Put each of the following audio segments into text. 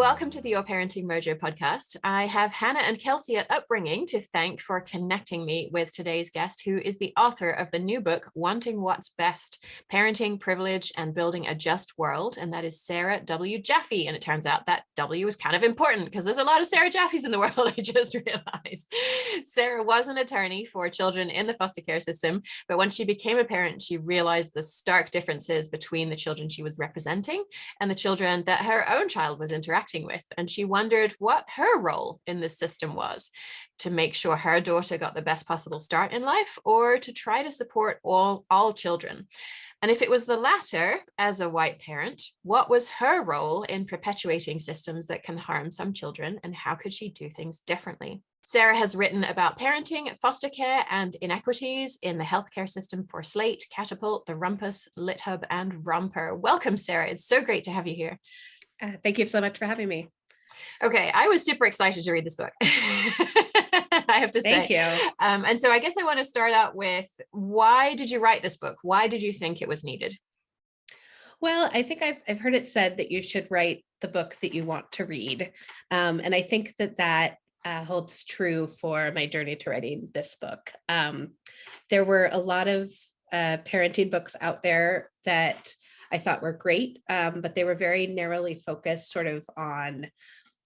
welcome to the Your Parenting Mojo podcast. I have Hannah and Kelsey at Upbringing to thank for connecting me with today's guest, who is the author of the new book, Wanting What's Best, Parenting, Privilege, and Building a Just World. And that is Sarah W. Jaffe. And it turns out that W is kind of important because there's a lot of Sarah Jaffes in the world, I just realized. Sarah was an attorney for children in the foster care system, but when she became a parent, she realized the stark differences between the children she was representing and the children that her own child was interacting with. And she wondered what her role in the system was, to make sure her daughter got the best possible start in life, or to try to support all children. And if it was the latter, as a white parent, what was her role in perpetuating systems that can harm some children, and how could she do things differently? Sarah has written about parenting, foster care, and inequities in the healthcare system for Slate, Catapult, The Rumpus, LitHub, and Romper. Welcome, Sarah. It's so great to have you here. Thank you so much for having me. Okay, I was super excited to read this book. I have to say. Thank you. And so I guess I want to start out with, why did you write this book? Why did you think it was needed? Well, I think I've heard it said that you should write the book that you want to read. And I think that holds true for my journey to writing this book. There were a lot of parenting books out there that I thought were great, but they were very narrowly focused sort of on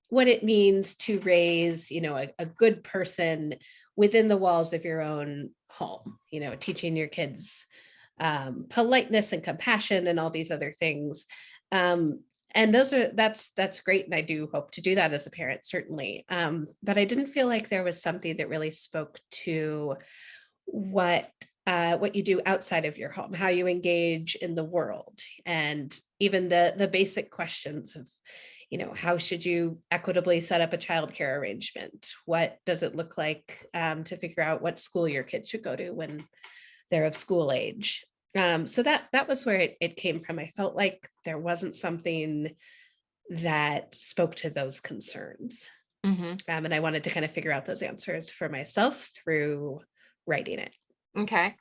what it means to raise, a good person within the walls of your own home, teaching your kids politeness and compassion and all these other things. And that's great. And I do hope to do that as a parent, certainly. But I didn't feel like there was something that really spoke to what you do outside of your home, how you engage in the world, and even the basic questions of, how should you equitably set up a childcare arrangement? What does it look like to figure out what school your kids should go to when they're of school age? So that was where it came from. I felt like there wasn't something that spoke to those concerns. Mm-hmm. And I wanted to kind of figure out those answers for myself through writing it. Okay.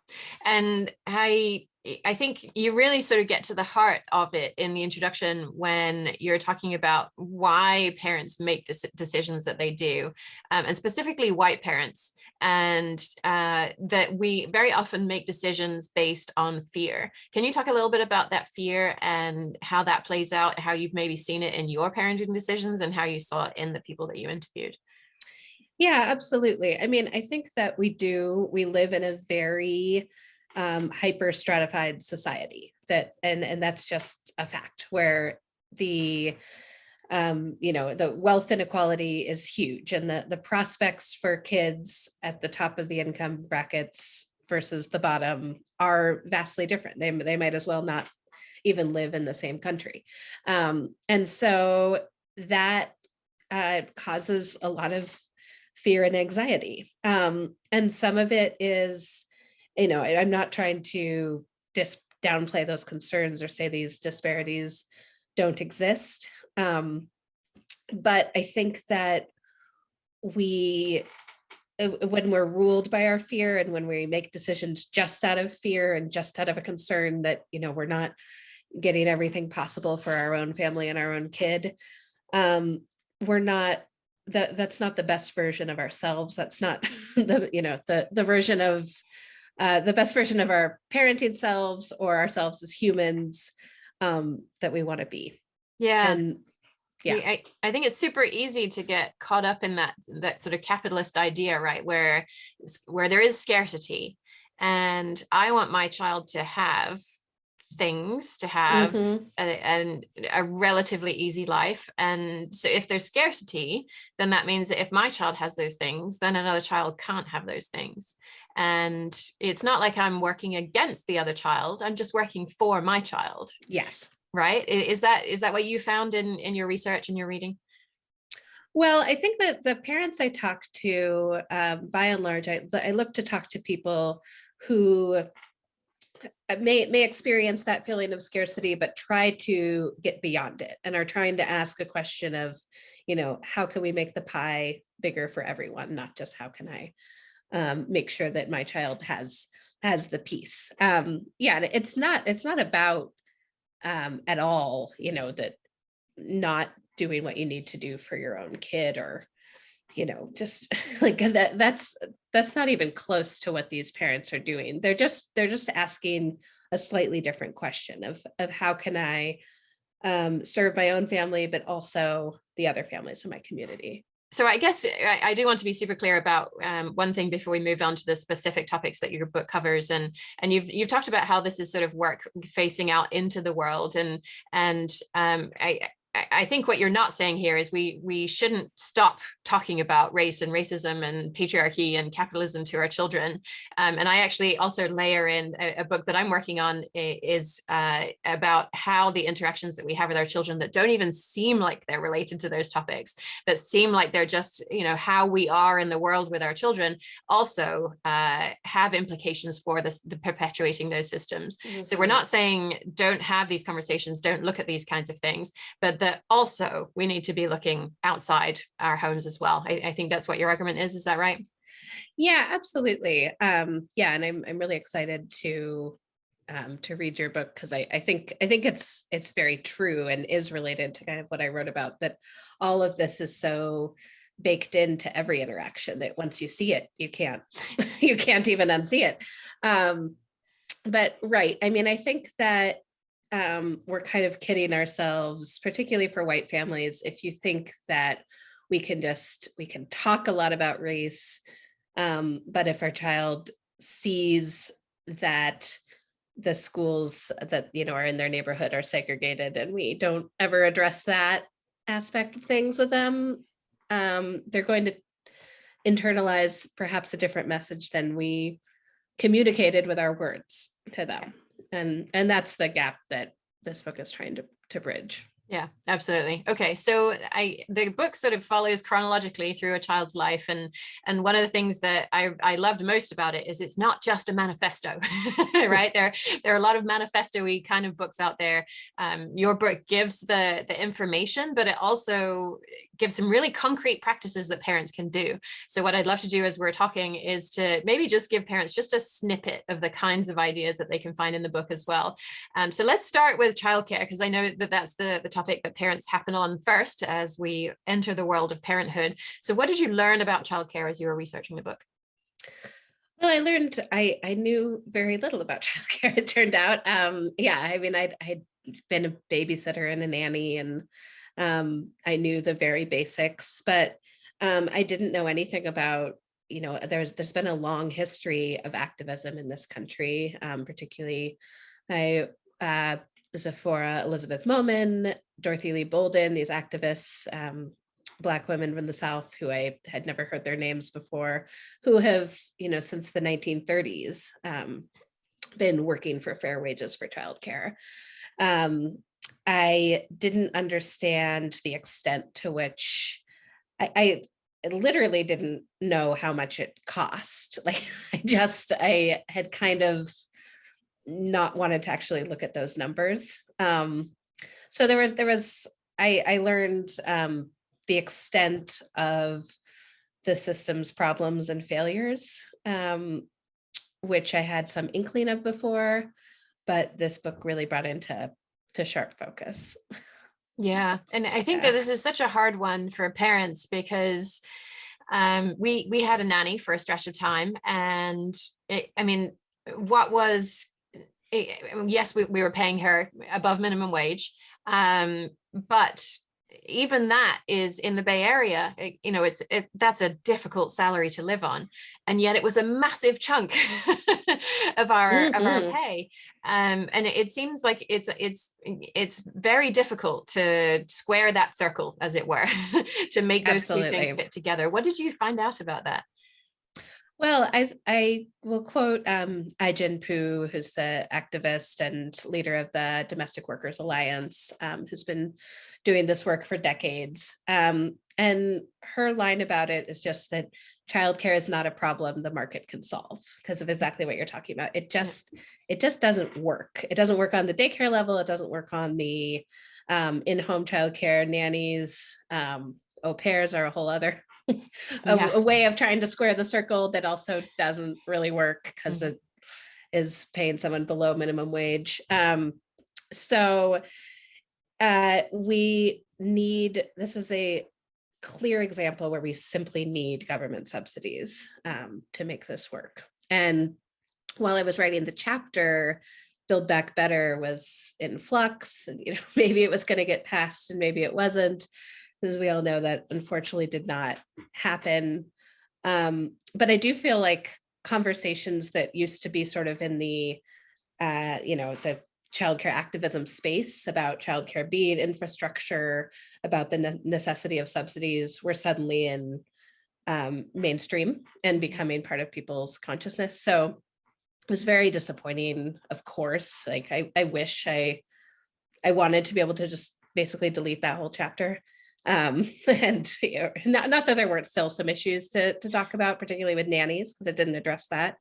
And I think you really sort of get to the heart of it in the introduction when you're talking about why parents make the decisions that they do, and specifically white parents, and that we very often make decisions based on fear. Can you talk a little bit about that fear and how that plays out, how you've maybe seen it in your parenting decisions and how you saw it in the people that you interviewed? Yeah, absolutely. I mean, I think that we live in a very hyper stratified society and that's just a fact, where the wealth inequality is huge, and the prospects for kids at the top of the income brackets versus the bottom are vastly different. They might as well not even live in the same country. And so that causes a lot of fear and anxiety. And some of it is, I'm not trying to downplay those concerns or say these disparities don't exist. But I think that when we're ruled by our fear, and when we make decisions just out of fear and just out of a concern that, we're not getting everything possible for our own family and our own kid, that's not the best version of ourselves. That's not the version of the best version of our parenting selves or ourselves as humans that we want to be. Yeah. And yeah, I think it's super easy to get caught up in that sort of capitalist idea, right? Where there is scarcity, and I want my child to have things, to have a relatively easy life. And so if there's scarcity, then that means that if my child has those things, then another child can't have those things. And it's not like I'm working against the other child, I'm just working for my child. Yes. Right? Is that what you found in your research and your reading? Well, I think that the parents I talk to, by and large, I look to talk to people who may experience that feeling of scarcity, but try to get beyond it and are trying to ask a question of, how can we make the pie bigger for everyone, not just how can I make sure that my child has the piece. It's not about at all, that not doing what you need to do for your own kid, or just like that's not even close to what these parents are doing. They're just asking a slightly different question of how can I serve my own family, but also the other families in my community. So I guess I do want to be super clear about one thing before we move on to the specific topics that your book covers, and you've talked about how this is sort of work facing out into the world, and I think what you're not saying here is we shouldn't stop talking about race and racism and patriarchy and capitalism to our children. And I actually also layer in a book that I'm working on is about how the interactions that we have with our children that don't even seem like they're related to those topics, that seem like they're just, how we are in the world with our children, also have implications for the perpetuating those systems. Mm-hmm. So we're not saying don't have these conversations, don't look at these kinds of things, but that also we need to be looking outside our homes as well. I think that's what your argument is that right? Yeah, absolutely. And I'm really excited to read your book, because I think it's very true and is related to kind of what I wrote about, that all of this is so baked into every interaction that once you see it, you can't even unsee it. But right, I mean, I think that we're kind of kidding ourselves, particularly for white families, if you think that we can talk a lot about race, but if our child sees that the schools that are in their neighborhood are segregated and we don't ever address that aspect of things with them, they're going to internalize perhaps a different message than we communicated with our words to them. And that's the gap that this book is trying to bridge. Yeah, absolutely. Okay, so the book sort of follows chronologically through a child's life, and one of the things that I loved most about it is it's not just a manifesto, right? There are a lot of manifesto-y kind of books out there. Your book gives the information, but it also gives some really concrete practices that parents can do. So what I'd love to do as we're talking is to maybe just give parents just a snippet of the kinds of ideas that they can find in the book as well. So let's start with childcare, because I know that that's the topic that parents happen on first as we enter the world of parenthood. So what did you learn about childcare as you were researching the book? Well, I learned I knew very little about childcare, it turned out. I mean, I'd been a babysitter and a nanny, and I knew the very basics, but I didn't know anything about, there's been a long history of activism in this country, particularly Zephora Elizabeth Moman, Dorothy Lee Bolden, these activists, Black women from the South who I had never heard their names before, who have, since the 1930s, been working for fair wages for childcare. I didn't understand the extent to which I literally didn't know how much it cost. Like I had kind of not wanted to actually look at those numbers. So I learned the extent of the system's problems and failures, which I had some inkling of before, but this book really brought into sharp focus. Yeah, and I think that this is such a hard one for parents, because we had a nanny for a stretch of time, and yes, we were paying her above minimum wage, but even that is in the Bay Area, that's a difficult salary to live on, and yet it was a massive chunk of our pay, and it seems like it's very difficult to square that circle, as it were, to make those Absolutely. Two things fit together. What did you find out about that? Well, I will quote Ai-jen Poo, who's the activist and leader of the Domestic Workers Alliance, who's been doing this work for decades. And her line about it is just that childcare is not a problem the market can solve, because of exactly what you're talking about. It just doesn't work. It doesn't work on the daycare level. It doesn't work on the in-home childcare. Nannies, au pairs are a whole other a way of trying to square the circle that also doesn't really work, because it is paying someone below minimum wage. So this is a clear example where we simply need government subsidies to make this work. And while I was writing the chapter, Build Back Better was in flux, and maybe it was going to get passed and maybe it wasn't, because we all know that unfortunately did not happen. But I do feel like conversations that used to be sort of in the the childcare activism space about childcare being infrastructure, about the necessity of subsidies, were suddenly in mainstream and becoming part of people's consciousness. So it was very disappointing, of course. Like I wish I wanted to be able to just basically delete that whole chapter. And not that there weren't still some issues to talk about, particularly with nannies, because it didn't address that.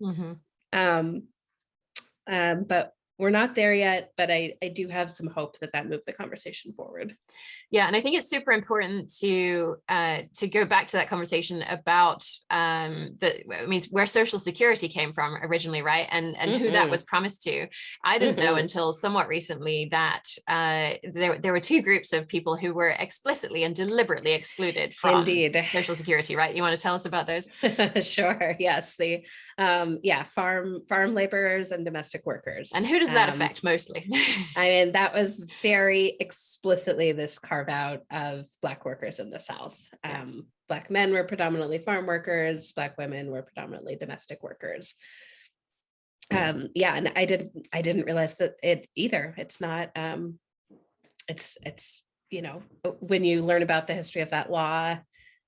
But we're not there yet, but I do have some hope that moved the conversation forward. Yeah, and I think it's super important to go back to that conversation about where Social Security came from originally, right? And who that was promised to. I didn't know until somewhat recently that there were two groups of people who were explicitly and deliberately excluded from Social Security, right? You want to tell us about those? Sure. Yes, the farm laborers and domestic workers. And who does that affect mostly? I mean, that was very explicitly this carve out of Black workers in the South. Black men were predominantly farm workers, Black women were predominantly domestic workers. And I didn't realize that it either. It's not, it's when you learn about the history of that law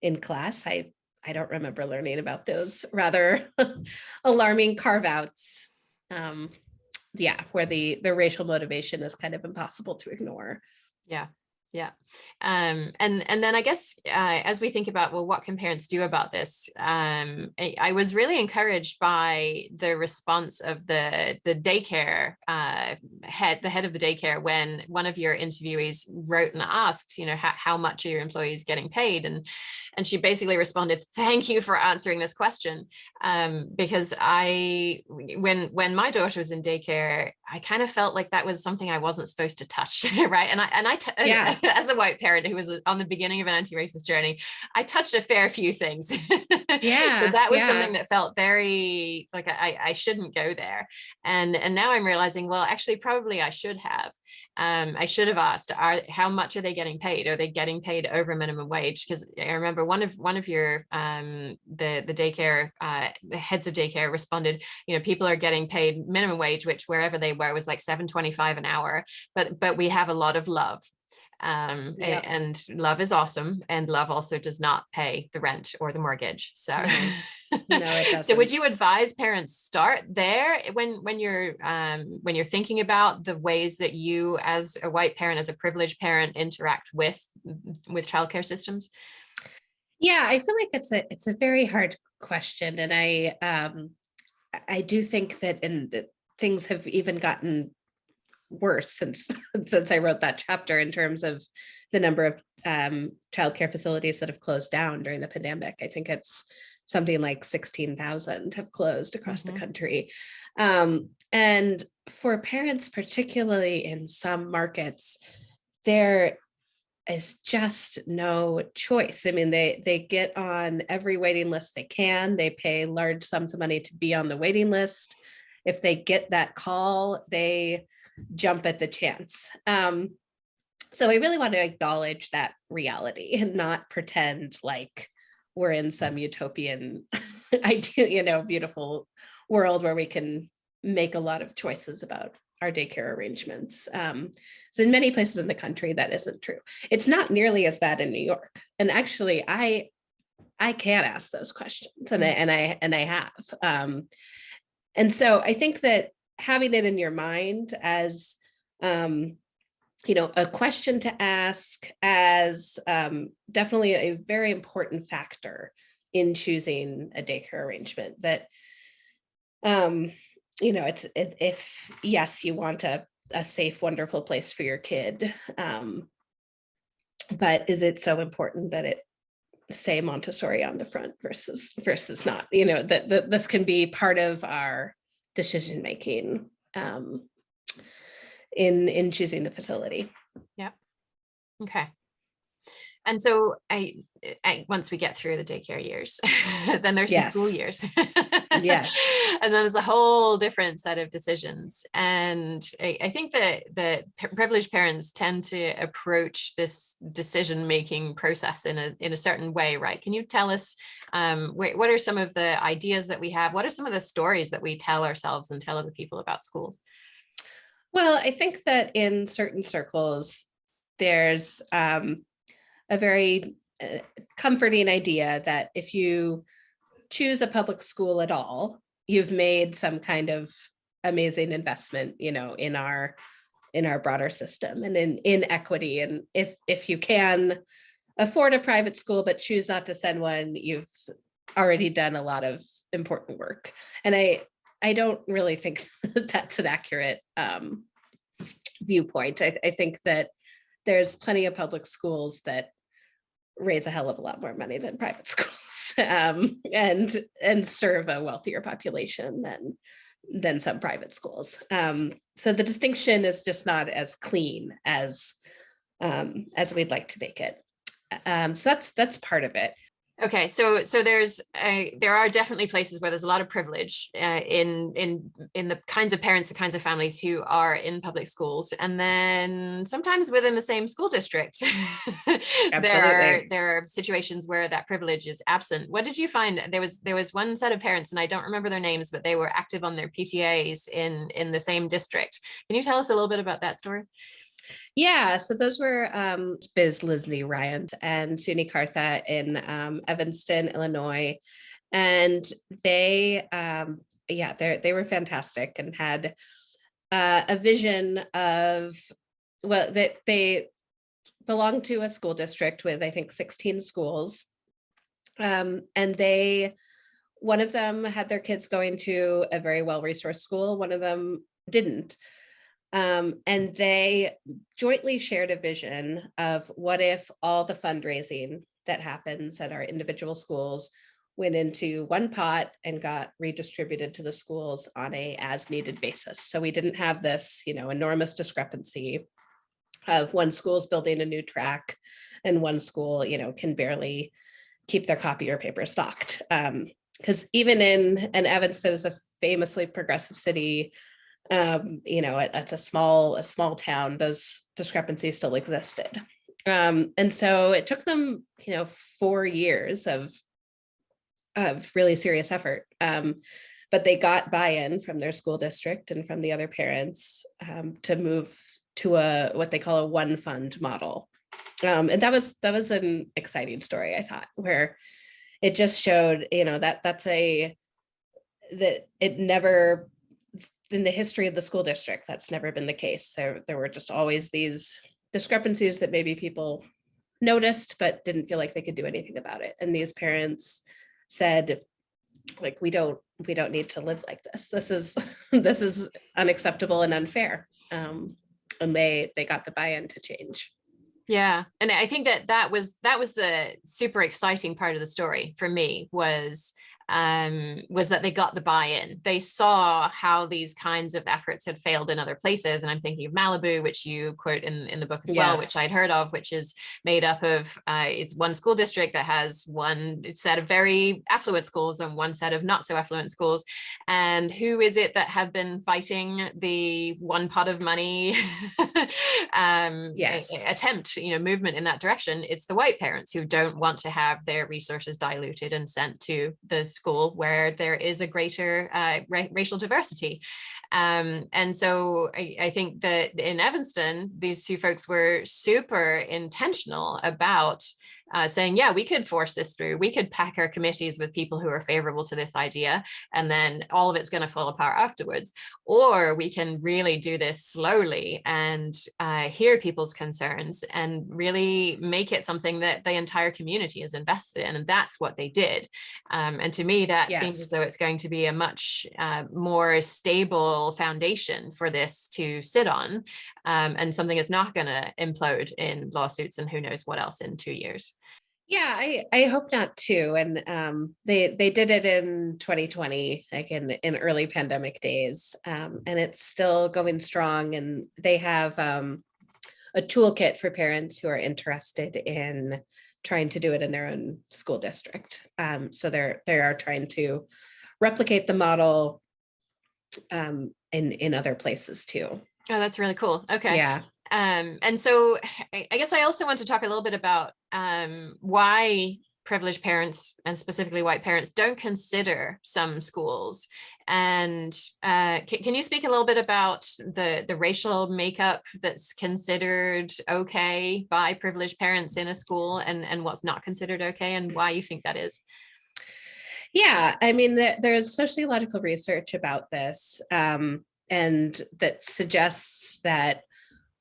in class, I don't remember learning about those rather alarming carve outs. Where the racial motivation is kind of impossible to ignore. Yeah. And then I guess as we think about, well, what can parents do about this? I was really encouraged by the response of the daycare the head of the daycare, when one of your interviewees wrote and asked, how much are your employees getting paid? And she basically responded, "Thank you for answering this question." Because when my daughter was in daycare, I kind of felt like that was something I wasn't supposed to touch, right? And as a white parent who was on the beginning of an anti-racist journey, I touched a fair few things. But that was something that felt very like I shouldn't go there. And now I'm realizing, well, actually, probably I should have. I should have asked, how much are they getting paid? Are they getting paid over minimum wage? Because I remember one of your the daycare the heads of daycare responded, people are getting paid minimum wage, which wherever they were was like $7.25 an hour. But we have a lot of love. And love is awesome, and love also does not pay the rent or the mortgage. So no, it doesn't. So would you advise parents start there when you're thinking about the ways that you, as a white parent, as a privileged parent, interact with childcare systems? I feel like it's a very hard question, and I do think that things have even gotten worse since I wrote that chapter, in terms of the number of childcare facilities that have closed down during the pandemic. I think it's something like 16,000 have closed across the country. And for parents, particularly in some markets, there is just no choice. I mean, they get on every waiting list they can. They pay large sums of money to be on the waiting list. If they get that call, they jump at the chance. So I really want to acknowledge that reality and not pretend like we're in some utopian ideal, beautiful world where we can make a lot of choices about our daycare arrangements. So in many places in the country, that isn't true. It's not nearly as bad in New York. And actually, I can ask those questions, and I have. And so I think that having it in your mind as, a question to ask, as definitely a very important factor in choosing a daycare arrangement, that, if yes, you want a safe, wonderful place for your kid, but is it so important that it say Montessori on the front versus not? That this can be part of our decision making in choosing the facility. Yeah. Okay. And so once we get through the daycare years, then there's some school Yes. years. Yes. And then there's a whole different set of decisions. And I think that privileged parents tend to approach this decision-making process in a certain way, right? Can you tell us what are some of the ideas that we have? What are some of the stories that we tell ourselves and tell other people about schools? Well, I think that in certain circles, there's a very comforting idea that if you choose a public school at all, you've made some kind of amazing investment, in our broader system and in equity. And if you can afford a private school but choose not to send one, you've already done a lot of important work. And I don't really think that's an accurate viewpoint. I think that there's plenty of public schools that raise a hell of a lot more money than private schools, and serve a wealthier population than some private schools. So the distinction is just not as clean as we'd like to make it. So that's part of it. Okay, so there are definitely places where there's a lot of privilege in the kinds of parents, the kinds of families who are in public schools, and then sometimes within the same school district, there are situations where that privilege is absent. What did you find? There was one set of parents, and I don't remember their names, but they were active on their PTAs in the same district. Can you tell us a little bit about that story? Yeah, so those were Biz Lisney Ryan and Suni Kartha in Evanston, Illinois. And they were fantastic and had a vision of, well, that they belonged to a school district with, I think, 16 schools. And one of them had their kids going to a very well-resourced school. One of them didn't. And they jointly shared a vision of what if all the fundraising that happens at our individual schools went into one pot and got redistributed to the schools on a as needed basis. So we didn't have this, enormous discrepancy of one school's building a new track and one school, can barely keep their copier paper stocked. Because even in Evanston is a famously progressive city, it's a small town, those discrepancies still existed. And so it took them, 4 years of really serious effort. But they got buy-in from their school district and from the other parents to move to what they call a one fund model. And that was an exciting story, I thought, where it just showed, that it never, in the history of the school district, that's never been the case. There were just always these discrepancies that maybe people noticed but didn't feel like they could do anything about it. And these parents said, like, we don't need to live like this. This is unacceptable and unfair. And they got the buy-in to change. Yeah, and I think that was the super exciting part of the story for me was that they got the buy-in. They saw how these kinds of efforts had failed in other places, and I'm thinking of Malibu, which you quote in the book as well, which I'd heard of, which is made up of it's one school district that has one set of very affluent schools and one set of not so affluent schools. And who is it that have been fighting the one pot of money attempt, movement in that direction? It's the white parents who don't want to have their resources diluted and sent to the school where there is a greater racial diversity. And so I think that in Evanston, these two folks were super intentional about saying, yeah, we could force this through. We could pack our committees with people who are favorable to this idea, and then all of it's going to fall apart afterwards. Or we can really do this slowly and hear people's concerns and really make it something that the entire community is invested in. And that's what they did. And to me, that seems as though it's going to be a much more stable foundation for this to sit on, and something that's not going to implode in lawsuits and who knows what else in 2 years. Yeah, I hope not too. And they did it in 2020, like in early pandemic days, and it's still going strong. And they have a toolkit for parents who are interested in trying to do it in their own school district. So they are trying to replicate the model in other places too. Oh, that's really cool. Okay. Yeah. And so I guess I also want to talk a little bit about why privileged parents, and specifically white parents, don't consider some schools. And can you speak a little bit about the racial makeup that's considered okay by privileged parents in a school, and what's not considered okay, and why you think that is? Yeah, I mean, there's sociological research about this, and that suggests that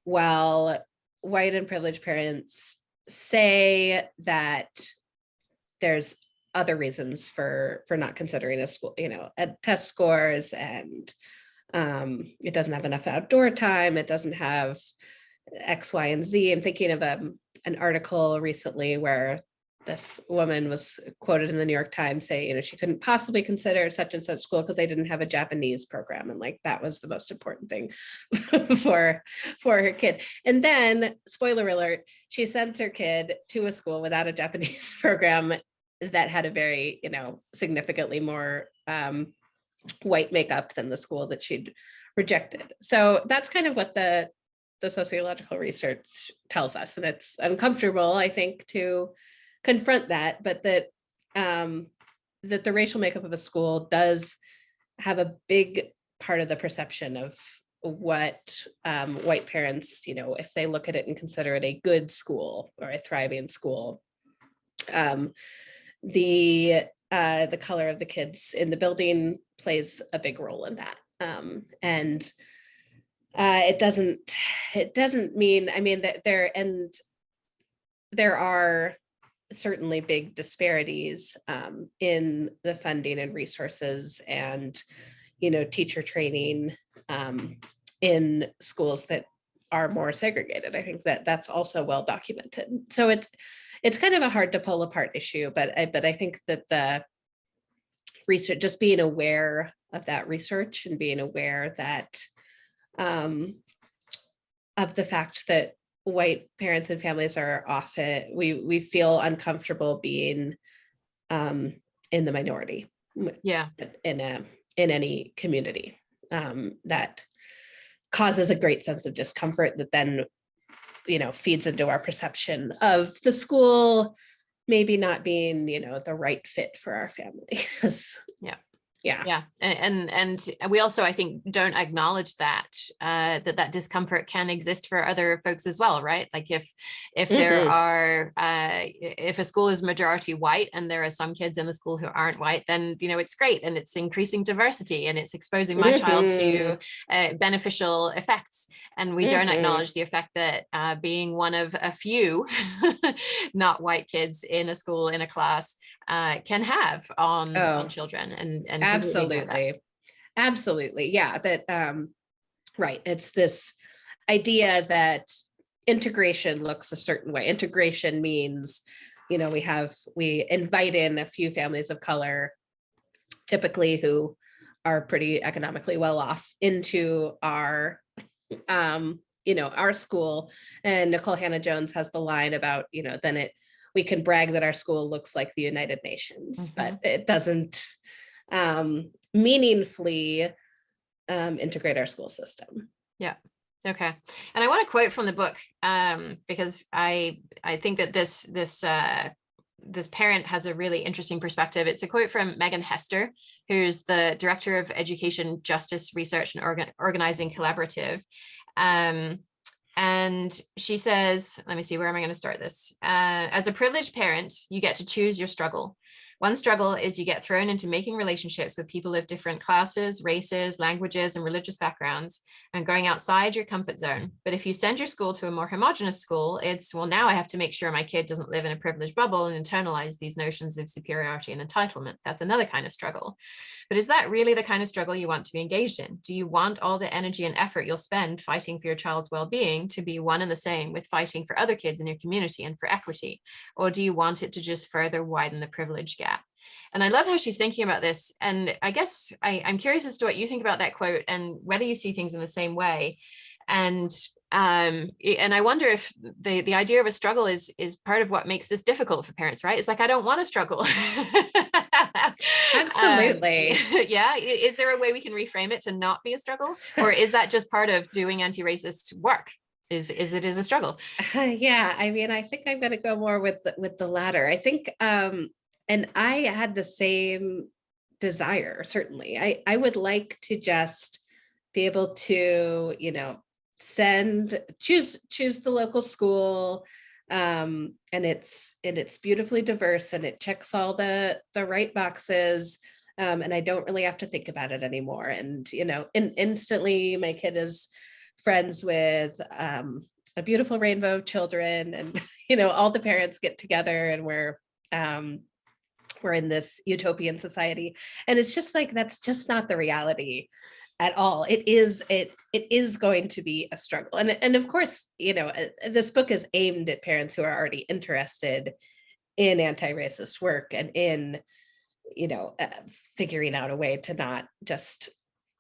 while white and privileged parents say that there's other reasons for not considering a school, at test scores, and it doesn't have enough outdoor time, it doesn't have X, Y, and Z. I'm thinking of an article recently where this woman was quoted in the New York Times saying, she couldn't possibly consider such and such school because they didn't have a Japanese program. And like, that was the most important thing for her kid. And then, spoiler alert, she sends her kid to a school without a Japanese program that had a very, significantly more white makeup than the school that she'd rejected. So that's kind of what the sociological research tells us. And it's uncomfortable, I think, to confront that, but that that the racial makeup of a school does have a big part of the perception of what white parents, if they look at it and consider it a good school or a thriving school, the color of the kids in the building plays a big role in that. And it doesn't mean, that there are certainly big disparities in the funding and resources and, teacher training in schools that are more segregated. I think that that's also well documented. So it's kind of a hard to pull apart issue, but I think that the research, just being aware of that research and being aware that of the fact that white parents and families are often, we feel uncomfortable being in the minority. Yeah. In any community, that causes a great sense of discomfort that then, feeds into our perception of the school maybe not being, the right fit for our families. Yeah. And we also, I think, don't acknowledge that that discomfort can exist for other folks as well, right? Like if there are if a school is majority white and there are some kids in the school who aren't white, then it's great, and it's increasing diversity, and it's exposing my child to beneficial effects. And we don't acknowledge the effect that being one of a few not white kids in a school, in a class, can have on children, and absolutely, yeah, that right, it's this idea that integration looks a certain way. Integration means, we invite in a few families of color, typically who are pretty economically well off, into our our school. And Nicole Hannah-Jones has the line about, then we can brag that our school looks like the United Nations, but it doesn't meaningfully integrate our school system. Yeah. Okay. And I want to quote from the book because I think that this parent has a really interesting perspective. It's a quote from Megan Hester, who's the director of Education, Justice Research and Organizing Collaborative. And she says, let me see, where am I going to start this? As a privileged parent, you get to choose your struggle. One struggle is you get thrown into making relationships with people of different classes, races, languages, and religious backgrounds, and going outside your comfort zone. But if you send your school to a more homogenous school, it's, well, now I have to make sure my kid doesn't live in a privileged bubble and internalize these notions of superiority and entitlement. That's another kind of struggle. But is that really the kind of struggle you want to be engaged in? Do you want all the energy and effort you'll spend fighting for your child's well-being to be one and the same with fighting for other kids in your community and for equity? Or do you want it to just further widen the privilege gap? And I love how she's thinking about this. And I guess I'm curious as to what you think about that quote and whether you see things in the same way. And And I wonder if the idea of a struggle is part of what makes this difficult for parents, right? It's like, I don't want to struggle. Absolutely. Yeah. Is there a way we can reframe it to not be a struggle? Or is that just part of doing anti-racist work? Is it is a struggle? Yeah, I mean, I think I'm going to go more with the latter. I think, and I had the same desire, certainly. I would like to just be able to, choose the local school, and it's beautifully diverse and it checks all the right boxes, and I don't really have to think about it anymore. And instantly my kid is friends with a beautiful rainbow of children, and all the parents get together, and we're in this utopian society. And it's just like, that's just not the reality at all. It is going to be a struggle. And of course, this book is aimed at parents who are already interested in anti-racist work and in, figuring out a way to not just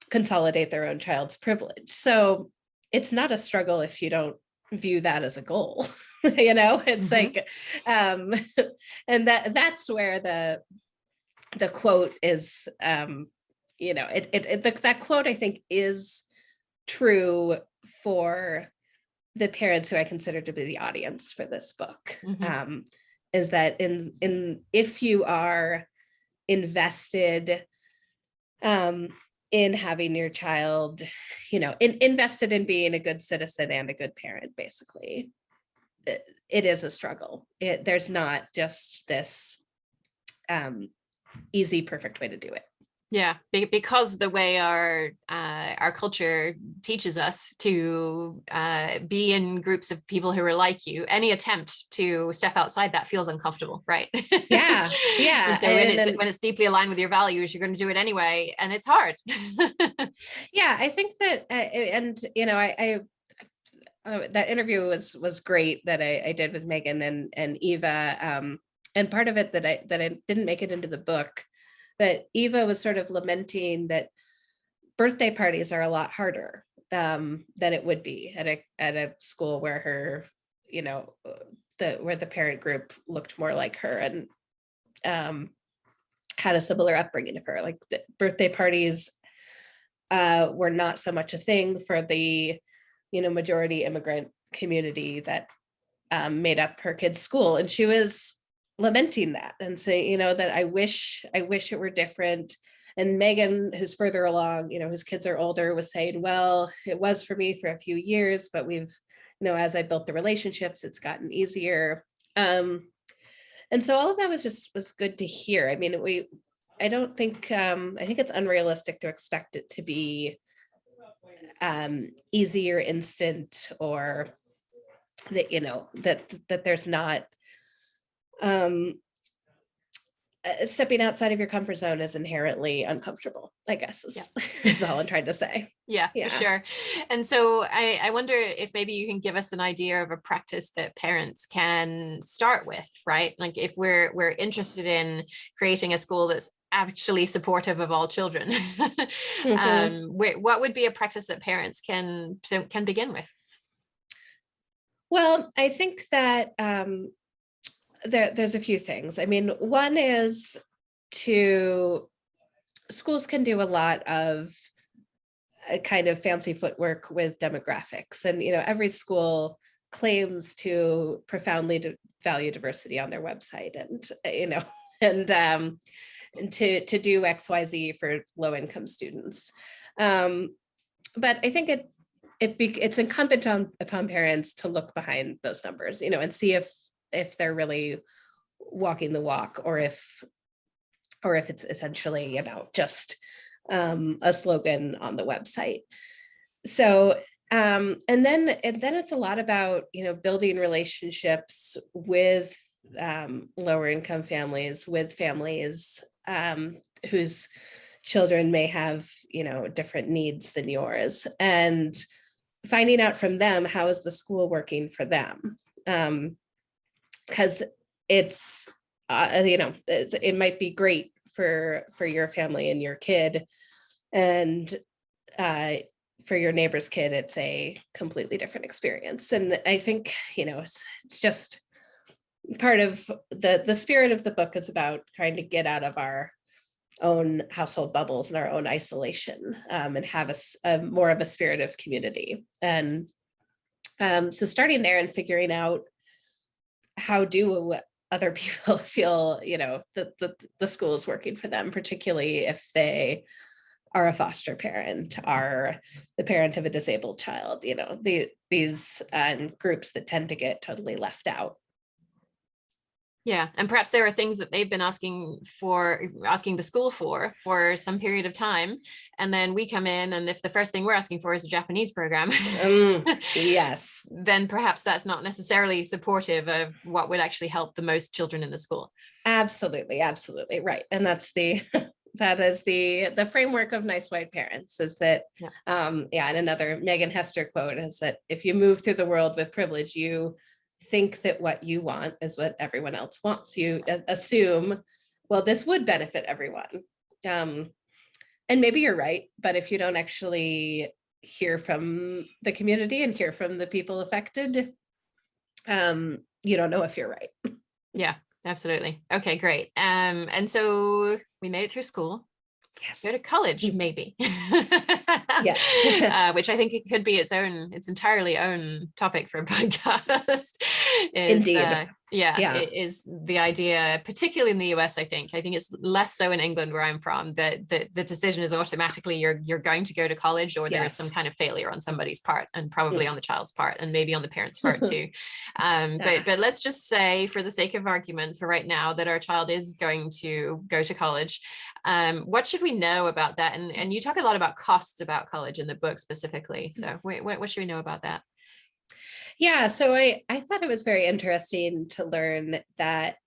consolidate their own child's privilege. So it's not a struggle if you don't view that as a goal. It's like, and that's where the quote is, that quote, I think, is true for the parents who I consider to be the audience for this book. Is that in if you are invested in having your child, invested in being a good citizen and a good parent, basically, it is a struggle. There's not just this easy, perfect way to do it. Yeah, because the way our culture teaches us to be in groups of people who are like you, any attempt to step outside that feels uncomfortable, right? Yeah. And so when it's deeply aligned with your values, you're going to do it anyway, and it's hard. Yeah, I think that, I that interview was great that I did with Megan and Eva, and part of it that I didn't make it into the book. But Eva was sort of lamenting that birthday parties are a lot harder than it would be at a school where her, where the parent group looked more like her and had a similar upbringing of her. Like, the birthday parties were not so much a thing for the, majority immigrant community that made up her kid's school, and she was lamenting that and say, that I wish it were different. And Megan, who's further along, whose kids are older, was saying, well, it was for me for a few years, but we've, as I built the relationships, it's gotten easier. And so all of that was good to hear. I mean, I don't think, I think it's unrealistic to expect it to be easy or instant, or that, that there's not, stepping outside of your comfort zone is inherently uncomfortable, I guess is all I'm trying to say. Yeah, for sure. And so I wonder if maybe you can give us an idea of a practice that parents can start with, right? Like, if we're interested in creating a school that's actually supportive of all children, what would be a practice that parents can begin with? Well, I think that there's a few things. I mean, one is schools can do a lot of kind of fancy footwork with demographics, and every school claims to profoundly value diversity on their website, and and to do XYZ for low income students. But I think it's incumbent upon parents to look behind those numbers, and see if they're really walking the walk, or if it's essentially, just a slogan on the website. So, and then it's a lot about, building relationships with lower income families, with families whose children may have, different needs than yours, and finding out from them, how is the school working for them? Because it's, it might be great for your family and your kid, and for your neighbor's kid, it's a completely different experience. And I think, it's just part of the spirit of the book is about trying to get out of our own household bubbles and our own isolation, and have a more of a spirit of community. And so starting there and figuring out how do other people feel, that the school is working for them, particularly if they are a foster parent, are the parent of a disabled child, these groups that tend to get totally left out. Yeah, and perhaps there are things that they've been asking the school for some period of time, and then we come in, and if the first thing we're asking for is a Japanese program, yes, then perhaps that's not necessarily supportive of what would actually help the most children in the school. Absolutely, right, and that is the framework of nice white parents, is that and another Megan Hester quote is that if you move through the world with privilege, you think that what you want is what everyone else wants. You assume, well, this would benefit everyone. And maybe you're right, but if you don't actually hear from the community and hear from the people affected, you don't know if you're right. Yeah, absolutely. Okay, great. And so we made it through school. Yes. Go to college, maybe. Yeah. Which I think it could be its entirely own topic for a podcast. Indeed. It is the idea, particularly in the US, I think it's less so in England where I'm from, that the decision is automatically you're going to go to college, or there is some kind of failure on somebody's part, and probably on the child's part, and maybe on the parents' part too. But let's just say, for the sake of argument for right now, that our child is going to go to college. What should we know about that? And you talk a lot about costs about college in the book specifically. So what should we know about that? Yeah, so I thought it was very interesting to learn that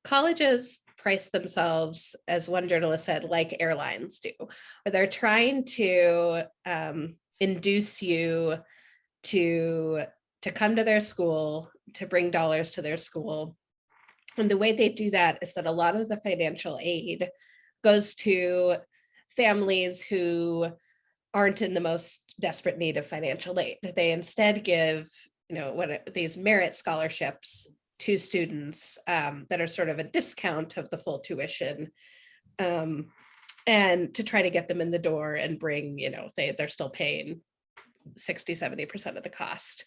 colleges price themselves, as one journalist said, like airlines do, where they're trying to induce you to come to their school, to bring dollars to their school. And the way they do that is that a lot of the financial aid goes to families who aren't in the most desperate need of financial aid. They instead give, these merit scholarships to students that are sort of a discount of the full tuition, and to try to get them in the door and bring, they're still paying 60-70% of the cost.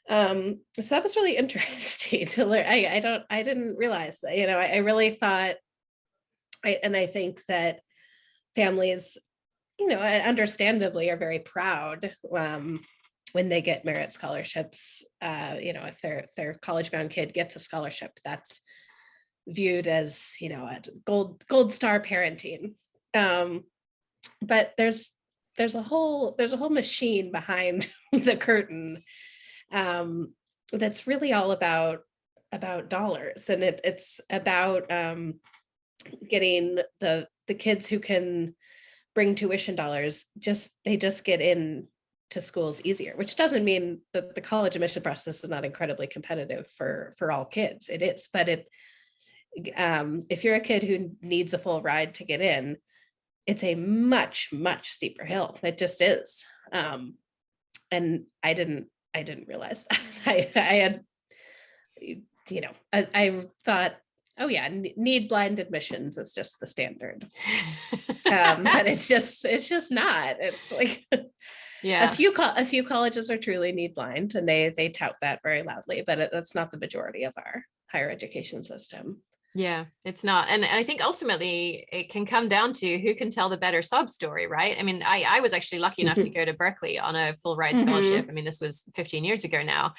So that was really interesting to learn. I didn't realize that, I really thought, I think that families, understandably are very proud when they get merit scholarships. If their college-bound kid gets a scholarship, that's viewed as, a gold star parenting. But there's a whole machine behind the curtain that's really all about dollars, and it's about getting the kids who can bring tuition dollars, they just get in to schools easier, which doesn't mean that the college admission process is not incredibly competitive for all kids. It is, but if you're a kid who needs a full ride to get in, it's a much, much steeper hill. It just is. And I didn't realize that. I thought, oh yeah, need blind admissions is just the standard. But it's just not. It's like a few colleges are truly need blind, and they tout that very loudly, but that's not the majority of our higher education system. Yeah, it's not. And I think ultimately it can come down to who can tell the better sob story, right? I mean, I was actually lucky enough to go to Berkeley on a full ride scholarship. I mean, this was 15 years ago now.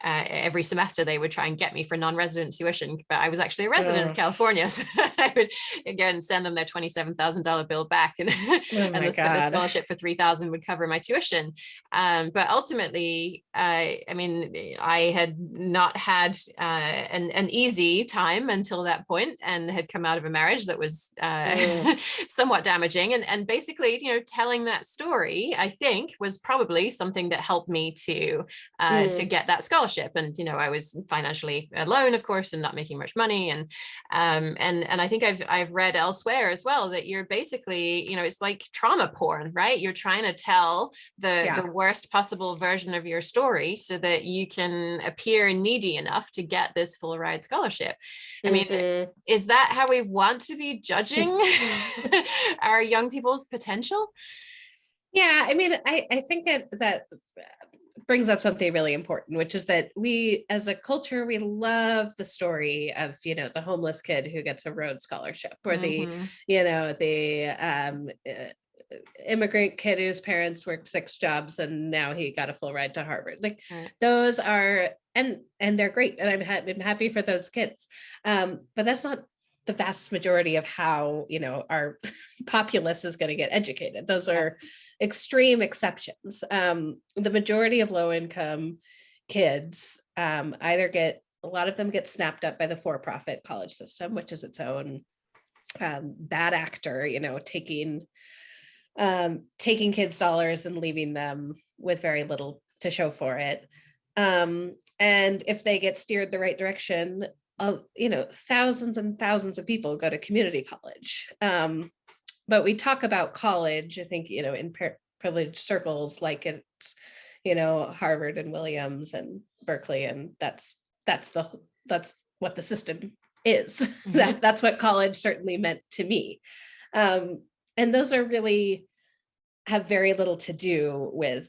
Every semester they would try and get me for non-resident tuition, but I was actually a resident of California. So I would again send them their $27,000 bill back, and the scholarship for $3,000 would cover my tuition. But ultimately, I mean, I had not had an an easy time until that point, and had come out of a marriage that was somewhat damaging. And basically, telling that story, I think, was probably something that helped me to get that scholarship. And I was financially alone, of course, and not making much money. And I think I've read elsewhere as well that you're basically, it's like trauma porn, right? You're trying to tell the worst possible version of your story so that you can appear needy enough to get this full ride scholarship. I mean, is that how we want to be judging our young people's potential? Yeah, I mean, I think that brings up something really important, which is that we, as a culture, we love the story of, the homeless kid who gets a Rhodes Scholarship, or the immigrant kid whose parents worked 6 jobs and now he got a full ride to Harvard. Like those are, and they're great. And I'm happy for those kids. But that's not the vast majority of how, our populace is going to get educated. Those are extreme exceptions. The majority of low income kids a lot of them get snapped up by the for-profit college system, which is its own bad actor, taking kids' dollars and leaving them with very little to show for it. And if they get steered the right direction, thousands and thousands of people go to community college. But we talk about college, I think, in privileged circles, like it's, Harvard and Williams and Berkeley, and that's what the system is. That's what college certainly meant to me. And those are really have very little to do with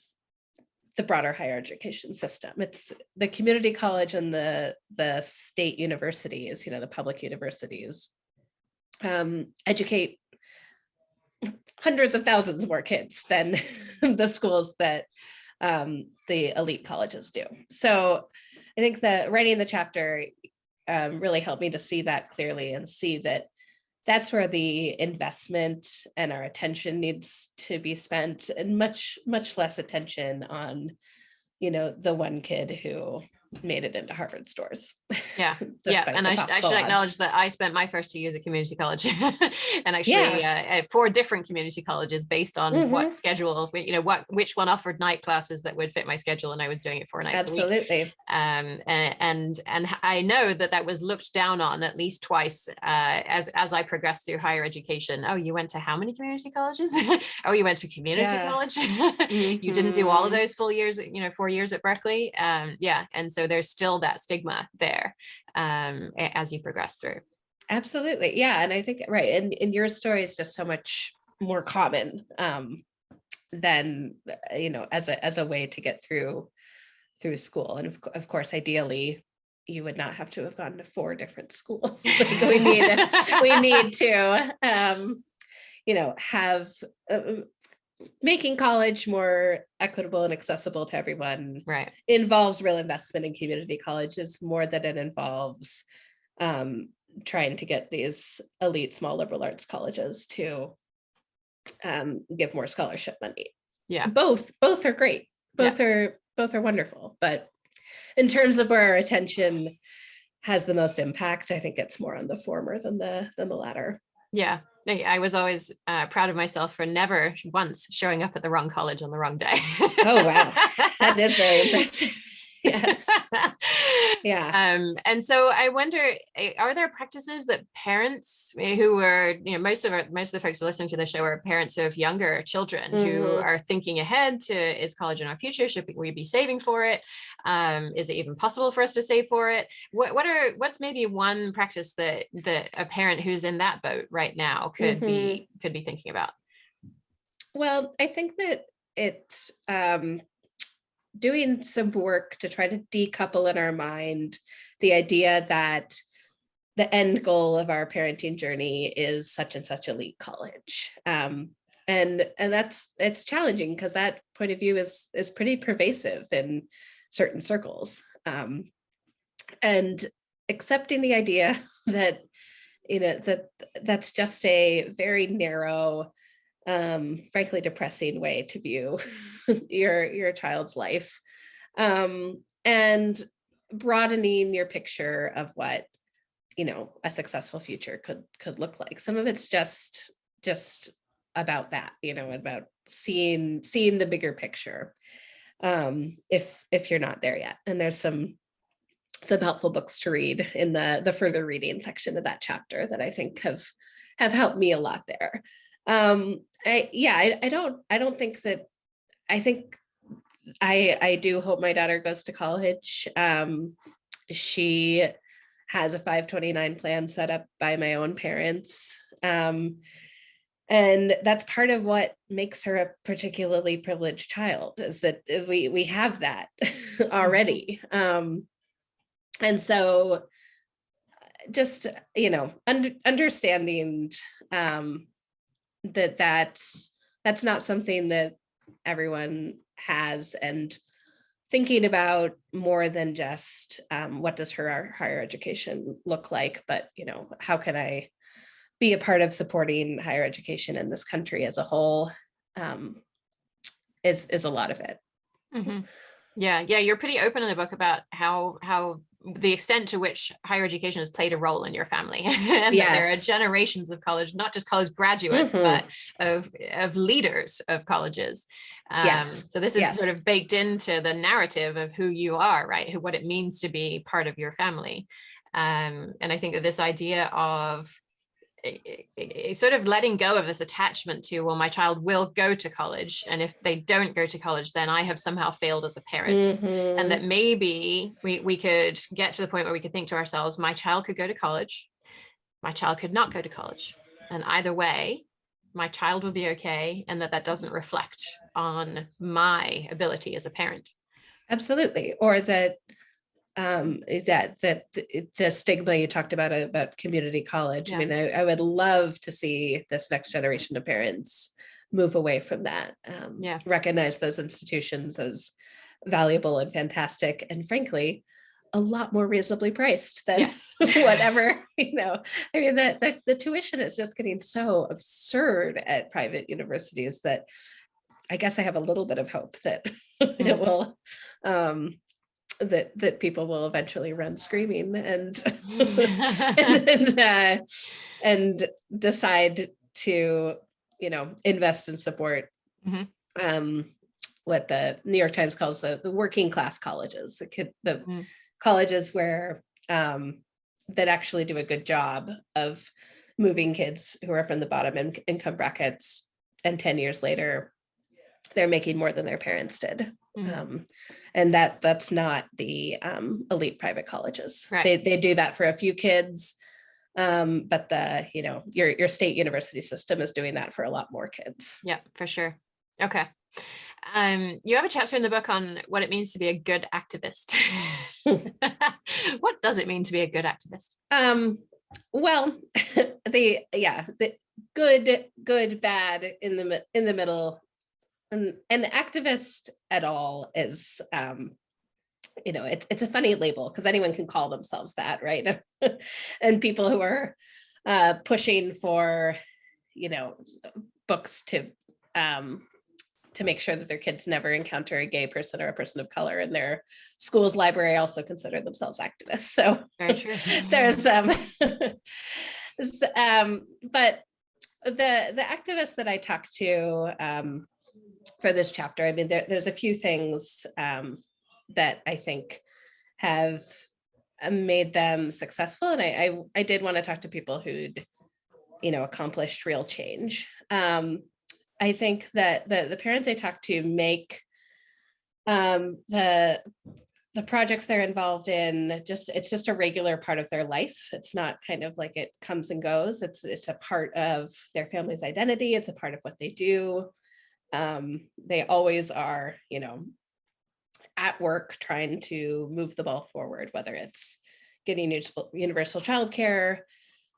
the broader higher education system. It's the community college and the state universities, the public universities, educate hundreds of thousands more kids than the schools that the elite colleges do. So I think that writing the chapter really helped me to see that clearly and see that that's where the investment and our attention needs to be spent, and much, much less attention on, the one kid who made it into Harvard stores. Yeah. And I should acknowledge that I spent my first 2 years at community college and actually 4 different community colleges based on what schedule, which one offered night classes that would fit my schedule. And I was doing it 4 nights a week. And I know that was looked down on at least twice as I progressed through higher education. Oh, you went to how many community colleges? Oh, you went to community college? You didn't do all of those full years, 4 years at Berkeley. And so there's still that stigma there as you progress through. Absolutely. Yeah. And I think, right. And your story is just so much more common than, as a way to get through school. And of course, ideally, you would not have to have gone to 4 different schools. Like we need to, have making college more equitable and accessible to everyone involves real investment in community colleges more than it involves trying to get these elite small liberal arts colleges to give more scholarship money. Yeah, both are great. Both are wonderful. But in terms of where our attention has the most impact, I think it's more on the former than the latter. Yeah. I was always proud of myself for never once showing up at the wrong college on the wrong day. Oh, wow. That is very impressive. Yes. Yeah. And so I wonder, are there practices that parents who are, most of the folks who are listening to the show are parents of younger children who are thinking ahead to, is college in our future? Should we be saving for it? Is it even possible for us to save for it? What's maybe one practice that a parent who's in that boat right now could be thinking about? Well, I think that it's doing some work to try to decouple in our mind the idea that the end goal of our parenting journey is such and such elite college. And it's challenging because that point of view is pretty pervasive in certain circles. And accepting the idea that, that's just a very narrow, frankly depressing way to view your child's life, and broadening your picture of what, a successful future could look like. Some of it's just about that, about seeing the bigger picture. If you're not there yet. And there's some helpful books to read in the further reading section of that chapter that I think have helped me a lot there. I don't think that, I think I do hope my daughter goes to college. She has a 529 plan set up by my own parents. And that's part of what makes her a particularly privileged child, is that we have that already. And so just, understanding that's not something that everyone has, and thinking about more than just what does her higher education look like, but, how can I be a part of supporting higher education in this country as a whole, is a lot of it. Mm-hmm. Yeah, you're pretty open in the book about how the extent to which higher education has played a role in your family, and that there are generations of college, not just college graduates, but of leaders of colleges. So this is sort of baked into the narrative of who you are, right? What it means to be part of your family. And I think that this idea of sort of letting go of this attachment to, well, my child will go to college, and if they don't go to college, then I have somehow failed as a parent. And that maybe we could get to the point where we could think to ourselves, my child could go to college, my child could not go to college, and either way my child will be okay, and that doesn't reflect on my ability as a parent. Absolutely. Or that the stigma you talked about community college. I mean, I would love to see this next generation of parents move away from that. Recognize those institutions as valuable and fantastic, and frankly, a lot more reasonably priced than whatever, I mean, the tuition is just getting so absurd at private universities that I guess I have a little bit of hope that it will, that people will eventually run screaming and and decide to, invest and support what the New York Times calls the working class colleges, the colleges where that actually do a good job of moving kids who are from the bottom income brackets, and 10 years later they're making more than their parents did. And that's not the elite private colleges. Right. They do that for a few kids, but the your state university system is doing that for a lot more kids. Yeah, for sure. Okay. You have a chapter in the book on what it means to be a good activist. What does it mean to be a good activist? Well, the good, bad in the middle. An activist at all is, it's a funny label because anyone can call themselves that, right? And people who are pushing for, books to make sure that their kids never encounter a gay person or a person of color in their school's library also consider themselves activists. So very true. There's but the activists that I talked to for this chapter, I mean, there's a few things that I think have made them successful, and I did want to talk to people who'd accomplished real change. I think that the parents I talked to make the projects they're involved in it's just a regular part of their life. It's not kind of like it comes and goes. It's a part of their family's identity. It's a part of what they do. They always are, at work trying to move the ball forward, whether it's getting universal childcare,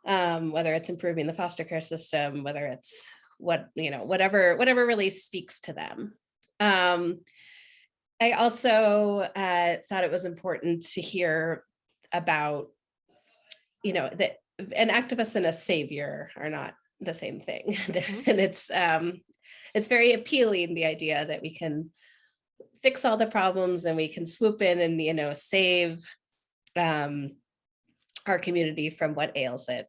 whether it's improving the foster care system, whether it's whatever really speaks to them. I also thought it was important to hear about, that an activist and a savior are not the same thing. And it's very appealing, the idea that we can fix all the problems and we can swoop in and, save our community from what ails it.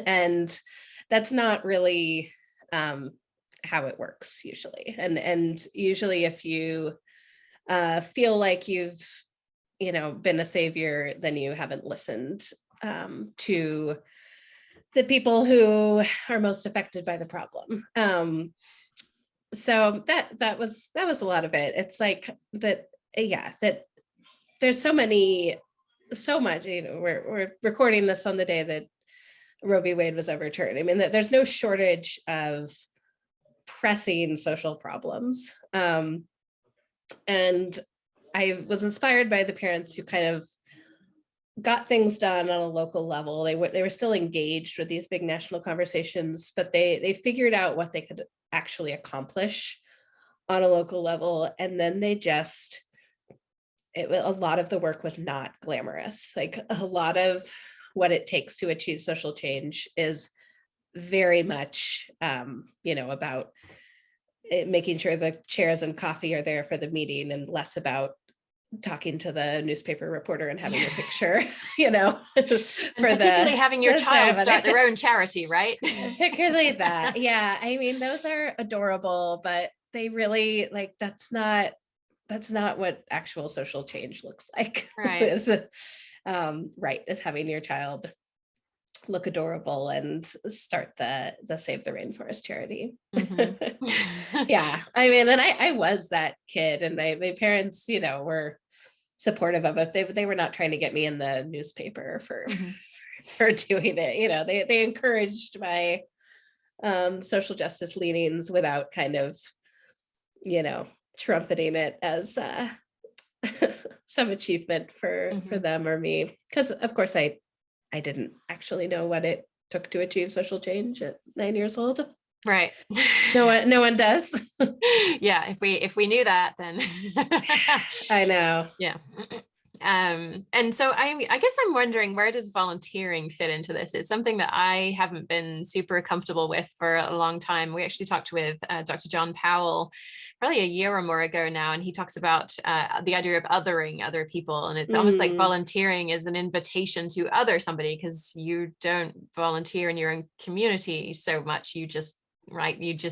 And that's not really how it works usually. And usually if you feel like you've, been a savior, then you haven't listened to the people who are most affected by the problem. So that was a lot of it. It's like that, that there's so much, we're recording this on the day that Roe v. Wade was overturned. I mean, there's no shortage of pressing social problems. And I was inspired by the parents who kind of got things done on a local level. They were still engaged with these big national conversations, but they figured out what they could actually accomplish on a local level. And then a lot of the work was not glamorous. Like a lot of what it takes to achieve social change is very much, about making sure the chairs and coffee are there for the meeting, and less about talking to the newspaper reporter and having a picture, particularly having your child start their own charity, right? Particularly that. Yeah. I mean, those are adorable, but they really that's not what actual social change looks like. Right. is having your child look adorable and start the Save the Rainforest charity. Mm-hmm. Yeah. I mean, and I was that kid, and my parents, were supportive of it. They were not trying to get me in the newspaper for doing it. They encouraged my social justice leanings without kind of, trumpeting it as some achievement for them or me. Because of course I didn't actually know what it took to achieve social change at 9 years old. Right. No one does. Yeah. If we knew that, then I know. Yeah. And so I guess I'm wondering, where does volunteering fit into this? It's something that I haven't been super comfortable with for a long time. We actually talked with Dr. John Powell probably a year or more ago now, and he talks about the idea of othering other people. And it's almost like volunteering is an invitation to other somebody, because you don't volunteer in your own community so much. You just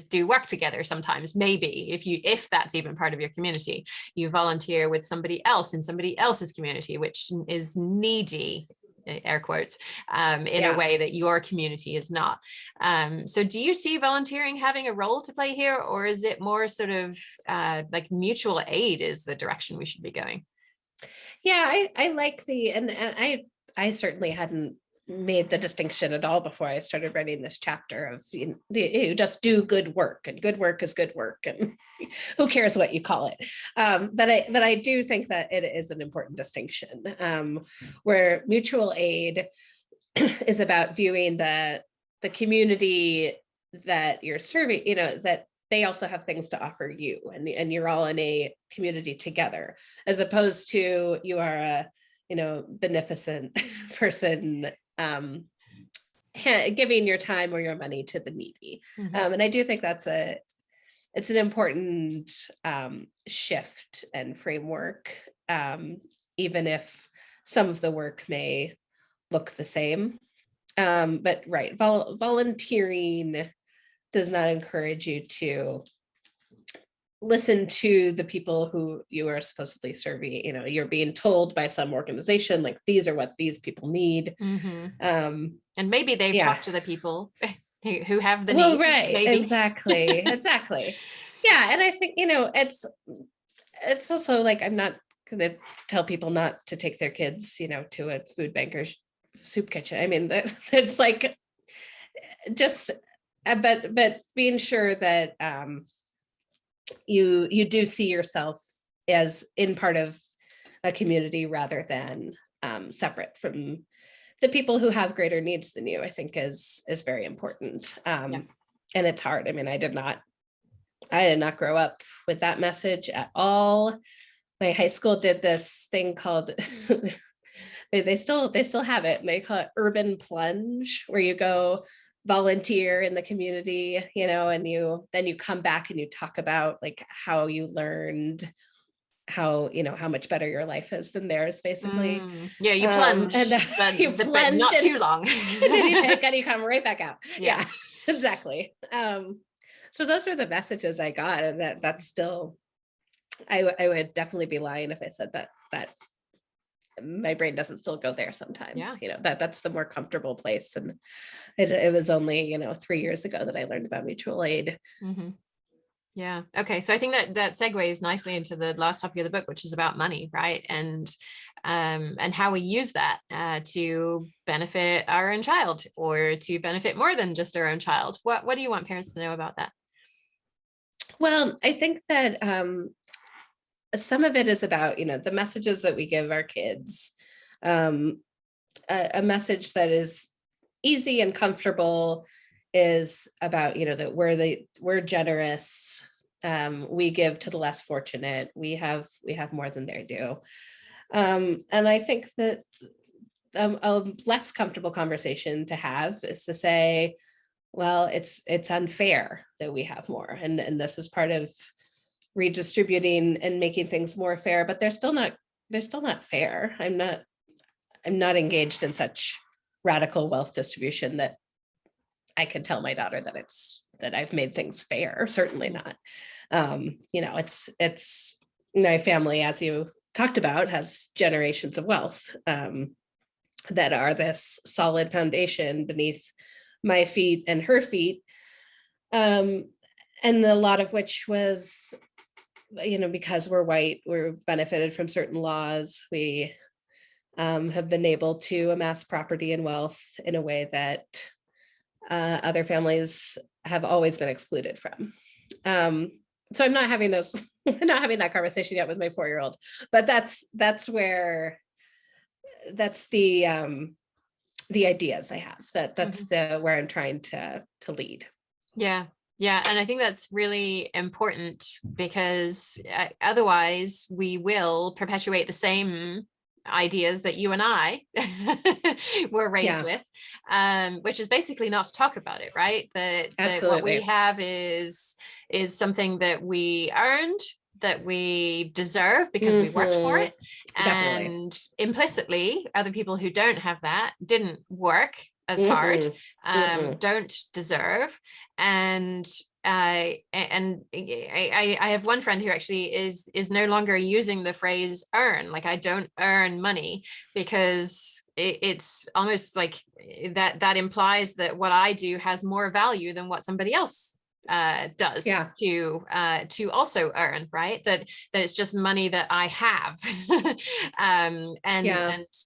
do work together sometimes. Maybe if that's even part of your community, you volunteer with somebody else in somebody else's community, which is needy, air quotes, in a way that your community is not. So do you see volunteering having a role to play here, or is it more sort of like mutual aid is the direction we should be going? Yeah, I like and I certainly hadn't made the distinction at all before I started writing this chapter of you just do good work, and good work is good work, and who cares what you call it. But I do think that it is an important distinction, where mutual aid is about viewing the community that you're serving, that they also have things to offer you, and you're all in a community together, as opposed to you are a beneficent person giving your time or your money to the needy. And I do think it's an important shift and framework, even if some of the work may look the same. But volunteering does not encourage you to listen to the people who you are supposedly serving. You're being told by some organization, like, these are what these people need. And maybe they've talked to the people who have the need. Right. Maybe. Exactly. Yeah. And I think, it's also like, I'm not going to tell people not to take their kids, to a food banker's soup kitchen. I mean, it's like, just, but being sure that, you do see yourself as in part of a community rather than separate from the people who have greater needs than you, I think is very important. And it's hard. I mean, I did not grow up with that message at all. My high school did this thing called they still have it, and they call it urban plunge, where you go volunteer in the community, and then you come back and you talk about like how you learned how much better your life is than theirs, basically. Yeah, you plunge, and you but plunge not too long. and then you take and you come right back out. Yeah. Exactly. So those were the messages I got, and that's still, I would definitely be lying if I said that my brain doesn't still go there sometimes. That's the more comfortable place. And it was only 3 years ago that I learned about mutual aid. Yeah. Okay. So I think that segues nicely into the last topic of the book, which is about money, right? And how we use that to benefit our own child, or to benefit more than just our own child. What do you want parents to know about that? Well, I think that some of it is about, the messages that we give our kids. A message that is easy and comfortable is about, that we're generous. We give to the less fortunate. We have more than they do. And I think that a less comfortable conversation to have is to say, well, it's unfair that we have more. And this is part of redistributing and making things more fair, but they're still not fair. I'm not engaged in such radical wealth distribution that I can tell my daughter that I've made things fair. Certainly not. It's my family, as you talked about, has generations of wealth that are this solid foundation beneath my feet and her feet. And a lot of which was, because we're white, we're benefited from certain laws. We have been able to amass property and wealth in a way that other families have always been excluded from. So I'm not having that conversation yet with my 4-year-old, but that's the ideas I have. That's where I'm trying to lead. Yeah. And I think that's really important, because otherwise we will perpetuate the same ideas that you and I were raised with, which is basically not to talk about it, right? That what we have is something that we earned, that we deserve because we worked for it. Definitely. And implicitly, other people who don't have that didn't work as hard, don't deserve. And I have one friend who actually is no longer using the phrase earn. Like, I don't earn money, because it's almost like that implies that what I do has more value than what somebody else does to also earn, right? That it's just money that I have. And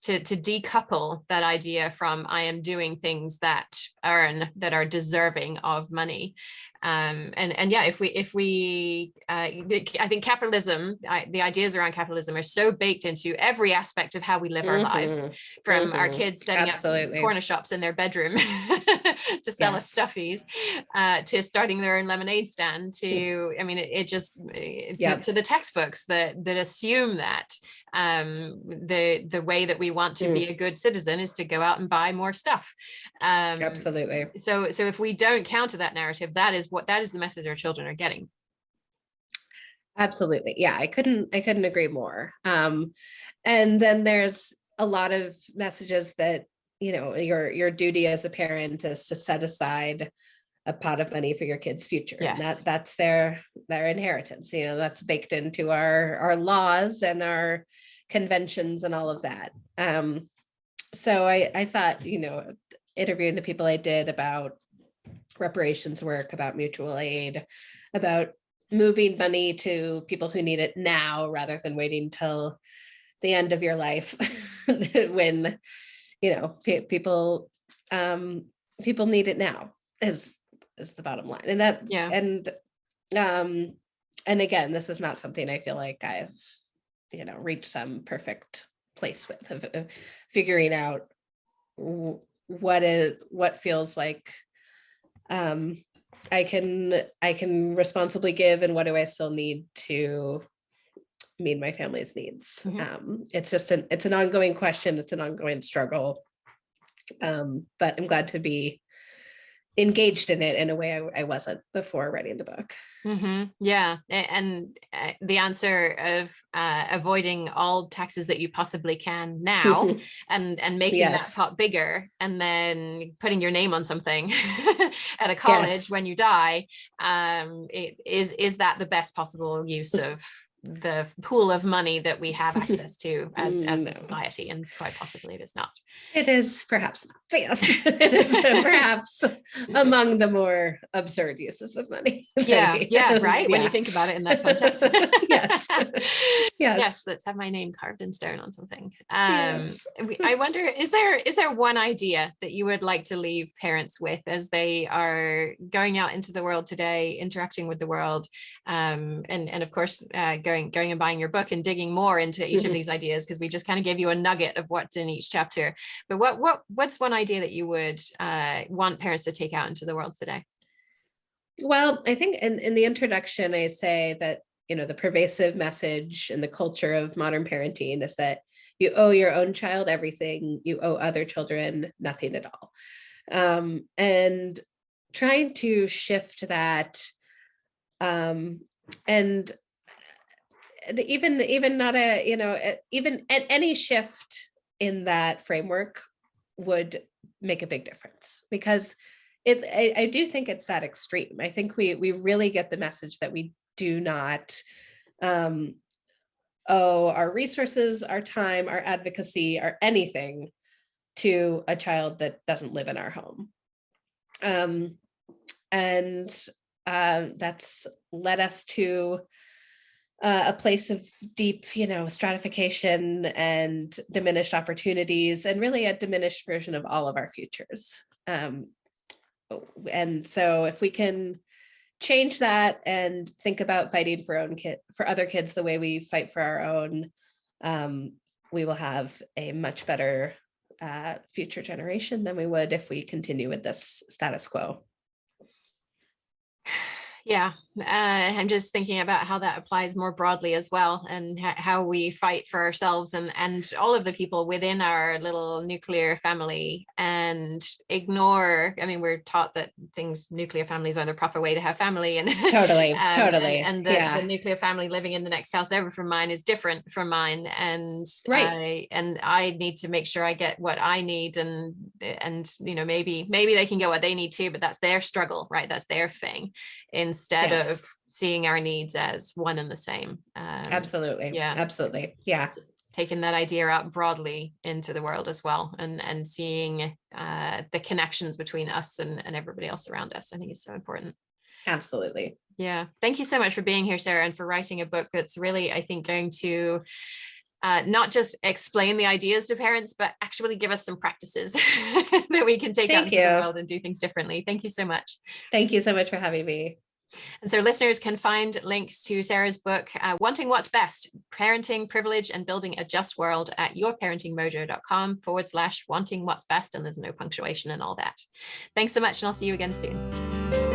to decouple that idea from I am doing things that are deserving of money. If we I think capitalism, the ideas around capitalism are so baked into every aspect of how we live our lives, from our kids setting up corner shops in their bedroom to sell us stuffies, to starting their own lemonade stand, to to the textbooks that assume that the way that we want to be a good citizen is to go out and buy more stuff. Absolutely. So if we don't counter that narrative, that is the message our children are getting. Absolutely. Yeah, I couldn't agree more. And then there's a lot of messages that, your duty as a parent is to set aside a pot of money for your kids' future. Yes. And that's their inheritance. That's baked into our laws and our conventions and all of that. So I thought, interviewing the people I did about reparations work, about mutual aid, about moving money to people who need it now rather than waiting till the end of your life when people need it now is the bottom line. And that and again, this is not something I feel like I've reached some perfect place with of figuring out what feels like I can responsibly give, and what do I still need to meet my family's needs. It's just it's an ongoing question. It's an ongoing struggle. But I'm glad to be engaged in it in a way I wasn't before writing the book. Yeah. And the answer of avoiding all taxes that you possibly can now and making that pot bigger, and then putting your name on something at a college when you die, is that the best possible use of the pool of money that we have access to as a society? And quite possibly it is not. It is perhaps not. Yes, it is perhaps among the more absurd uses of money. Yeah, right. When you think about it in that context. Yes, let's have my name carved in stone on something. I wonder, is there one idea that you would like to leave parents with as they are going out into the world today, interacting with the world, and of course going and buying your book and digging more into each of these ideas, because we just kind of gave you a nugget of what's in each chapter. But what's one idea that you would want parents to take out into the world today? Well, I think in the introduction, I say that, the pervasive message in the culture of modern parenting is that you owe your own child everything, you owe other children nothing at all. And trying to shift that, and even not even any shift in that framework would make a big difference, because I do think it's that extreme. I think we really get the message that we do not owe our resources, our time, our advocacy, or anything to a child that doesn't live in our home. And that's led us to a place of deep, stratification and diminished opportunities, and really a diminished version of all of our futures. And so if we can change that and think about fighting for other kids the way we fight for our own, we will have a much better future generation than we would if we continue with this status quo. Yeah, I'm just thinking about how that applies more broadly as well, and how we fight for ourselves and all of the people within our little nuclear family, and ignore, we're taught that nuclear families are the proper way to have family, and totally and the nuclear family living in the next house over from mine is different from mine, and I need to make sure I get what I need, and maybe they can get what they need too, but that's their struggle, right? That's their thing, instead of seeing our needs as one and the same. Absolutely. Taking that idea out broadly into the world as well, and seeing the connections between us and everybody else around us, I think is so important. Absolutely. Yeah. Thank you so much for being here, Sarah, and for writing a book that's really, I think, going to not just explain the ideas to parents, but actually give us some practices that we can take out into the world and do things differently. Thank you so much. Thank you so much for having me. And so listeners can find links to Sarah's book, Wanting What's Best, Parenting, Privilege, and Building a Just World at yourparentingmojo.com/wanting what's best. And there's no punctuation and all that. Thanks so much. And I'll see you again soon.